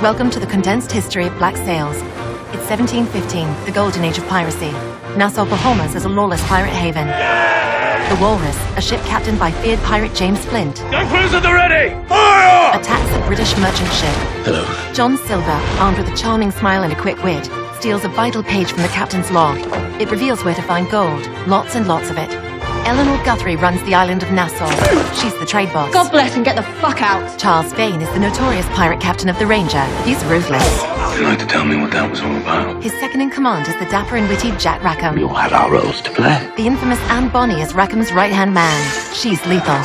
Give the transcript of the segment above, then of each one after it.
Welcome to the condensed history of black sails. It's 1715, the golden age of piracy. Nassau, Bahamas is a lawless pirate haven. The Walrus, a ship captained by feared pirate James Flint, Gun crews at the ready! Fire! attacks a British merchant ship. Hello. John Silver, armed with a charming smile and a quick wit, steals a vital page from the captain's log. It reveals where to find gold, lots and lots of it. Eleanor Guthrie runs the island of Nassau. She's the trade boss. God bless and get the fuck out. Charles Vane is the notorious pirate captain of the Ranger. He's ruthless. Would you like to tell me what that was all about? His second in command is the dapper and witty Jack Rackham. We all had our roles to play. The infamous Anne Bonny is Rackham's right-hand man. She's lethal.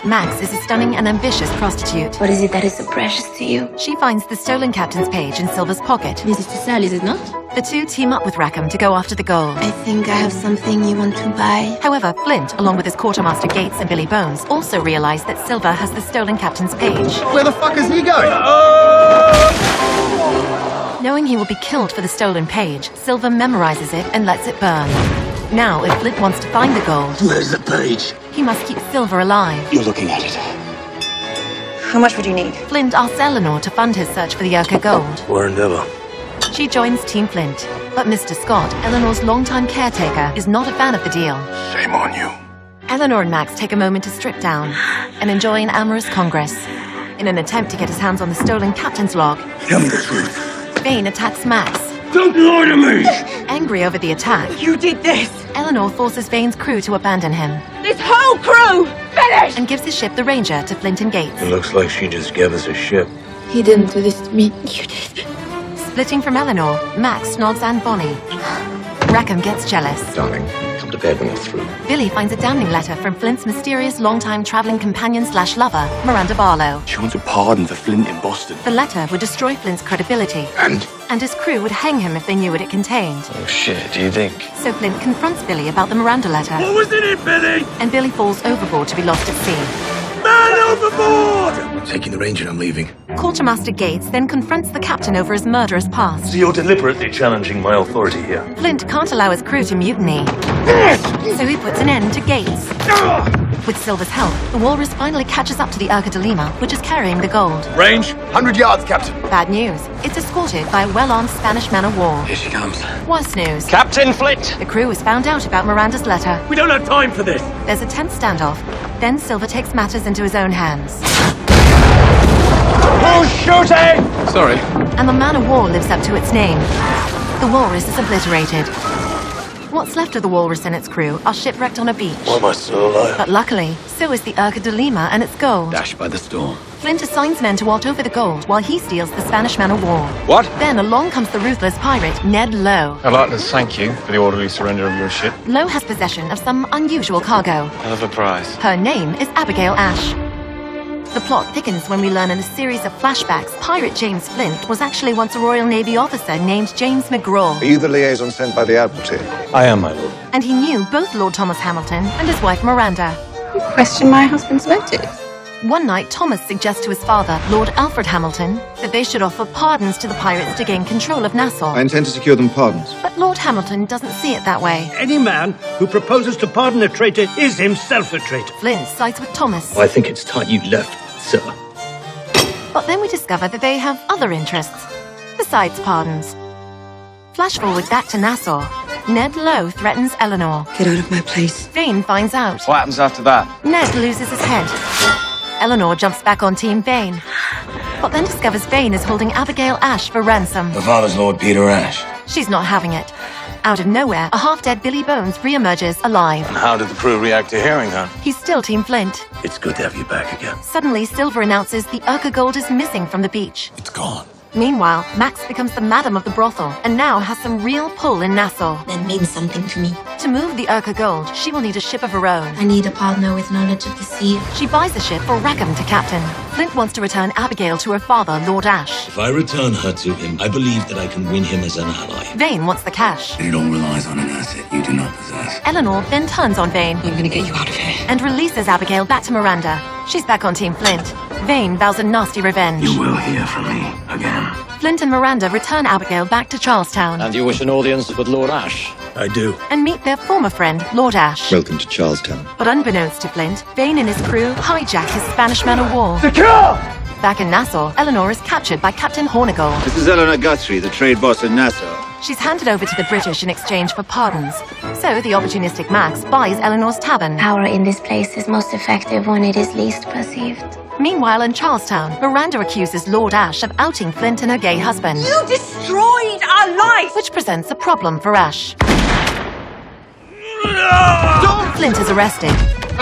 Max is a stunning and ambitious prostitute. What is it that is so precious to you? She finds the stolen captain's page in Silver's pocket. This is to sell, is it not? The two team up with Rackham to go after the gold. I think I have something you want to buy. However, Flint, along with his quartermaster Gates and Billy Bones, also realize that Silver has the stolen captain's page. Where the fuck is he going? Knowing he will be killed for the stolen page, Silver memorizes it and lets it burn. Now, if Flint wants to find the gold, Where's the page? he must keep Silver alive. You're looking at it. How much would you need? Flint asks Eleanor to fund his search for the Urca gold. Weren't ever. She joins Team Flint. But Mr. Scott, Eleanor's longtime caretaker, is not a fan of the deal. Shame on you. Eleanor and Max take a moment to strip down and enjoy an amorous congress. In an attempt to get his hands on the stolen captain's log, Tell me the truth. Vane attacks Max. Don't lie to me! Angry over the attack, You did this! Eleanor forces Vane's crew to abandon him This whole crew! Finish! and gives his ship the Ranger to Flint and Gates. It looks like she just gave us a ship. He didn't do this to me. You did. Splitting from Eleanor, Max snogs Anne Bonny. Rackham gets jealous. Darling, Come to bed when you're through. Billy finds a damning letter from Flint's mysterious longtime traveling companion/lover, Miranda Barlow. She wants a pardon for Flint in Boston. The letter would destroy Flint's credibility, And? and his crew would hang him if they knew what it contained. Oh shit, do you think? So Flint confronts Billy about the Miranda letter, What was in it, Billy? and Billy falls overboard to be lost at sea. Man overboard! I'm taking the Ranger and I'm leaving. Quartermaster Gates then confronts the captain over his murderous past. So you're deliberately challenging my authority here. Flint can't allow his crew to mutiny, so he puts an end to Gates. With Silver's help, the Walrus finally catches up to the Urca de Lima, which is carrying the gold. Range, 100 yards, Captain. Bad news. It's escorted by a well-armed Spanish man of war. Here she comes. Worse news. Captain Flint! The crew has found out about Miranda's letter. We don't have time for this! There's a tense standoff. Then Silver takes matters into his own hands. Who's shooting? Sorry. And the man of war lives up to its name. The Walrus is obliterated. What's left of the Walrus and its crew are shipwrecked on a beach. Why am I still alive? But luckily, so is the Urca de Lima and its gold. Dashed by the storm. Flint assigns men to watch over the gold while he steals the Spanish man of war. What? Then along comes the ruthless pirate, Ned Lowe. I'd like to thank you for the orderly surrender of your ship. Lowe has possession of some unusual cargo. Hell of a prize. Her name is Abigail Ash. The plot thickens when we learn in a series of flashbacks pirate James Flint was actually once a Royal Navy officer named James McGraw. are you the liaison sent by the Admiralty? I am, my lord. And he knew both Lord Thomas Hamilton and his wife Miranda. You question my husband's motives. One night, Thomas suggests to his father, Lord Alfred Hamilton, that they should offer pardons to the pirates to gain control of Nassau. I intend to secure them pardons. But Lord Hamilton doesn't see it that way. Any man who proposes to pardon a traitor is himself a traitor. Flint sides with Thomas. I think it's time you left, sir. But then we discover that they have other interests, besides pardons. Flash forward back to Nassau. Ned Lowe threatens Eleanor. Get out of my place. Vane finds out. What happens after that? Ned loses his head. Eleanor jumps back on Team Vane, but then discovers Vane is holding Abigail Ash for ransom. The father's Lord Peter Ash. She's not having it. Out of nowhere, a half-dead Billy Bones reemerges alive. And how did the crew react to hearing that? He's still Team Flint. It's good to have you back again. Suddenly, Silver announces the Urca gold is missing from the beach. It's gone. Meanwhile, Max becomes the madam of the brothel and now has some real pull in Nassau. That means something to me. To move the Urca gold, she will need a ship of her own. I need a partner with knowledge of the sea. She buys a ship for Rackham to captain. Flint wants to return Abigail to her father, Lord Ash. If I return her to him, I believe that I can win him as an ally. Vane wants the cash. It all relies on an asset you do not possess. Eleanor then turns on Vane I'm gonna get you out of here. and releases Abigail back to Miranda. She's back on Team Flint. Vane vows a nasty revenge. You will hear from me again. Flint and Miranda return Abigail back to Charlestown And you wish an audience with Lord Ash? I do. and meet their former friend, Lord Ash. Welcome to Charlestown. But unbeknownst to Flint, Vane and his crew hijack his Spanish man of war. Secure! Back in Nassau, Eleanor is captured by Captain Hornigold. This is Eleanor Guthrie, the trade boss in Nassau. She's handed over to the British in exchange for pardons. So the opportunistic Max buys Eleanor's tavern. Power in this place is most effective when it is least perceived. Meanwhile, in Charlestown, Miranda accuses Lord Ash of outing Flint and her gay husband. You destroyed our life! Which presents a problem for Ash. Flint is arrested.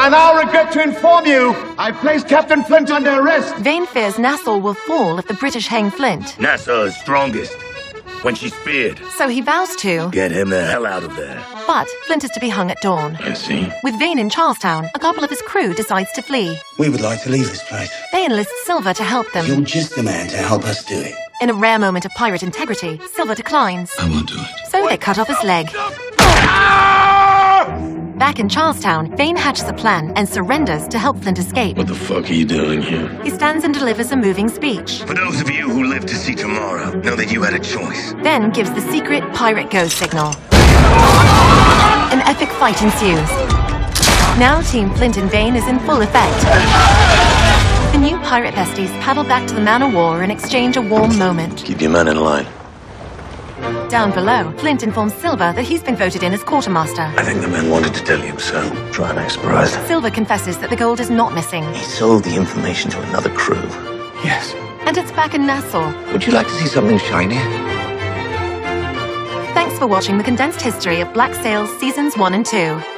I now regret to inform you, I placed Captain Flint under arrest. Vane fears Nassau will fall if the British hang Flint. Nassau is strongest when she's feared. So he vows to. Get him the hell out of there. But Flint is to be hung at dawn. I see. With Vane in Charlestown, a couple of his crew decides to flee. We would like to leave this place. They enlist Silver to help them. You're just the man to help us do it. In a rare moment of pirate integrity, Silver declines. I won't do it. So they cut off his leg. Back in Charlestown, Vane hatches a plan and surrenders to help Flint escape. What the fuck are you doing here? He stands and delivers a moving speech. For those of you who live to see tomorrow, know that you had a choice. Then gives the secret Pirate Go signal. An epic fight ensues. Now Team Flint and Vane is in full effect. The new pirate besties paddle back to the Man of War and exchange a warm moment. Keep your men in line. Down below, Flint informs Silver that he's been voted in as quartermaster. I think the men wanted to tell you, so try and act surprised. Silver confesses that the gold is not missing. He sold the information to another crew. Yes. And it's back in Nassau. Would you like to see something shiny? Thanks for watching the condensed history of Black Sails Seasons 1 and 2.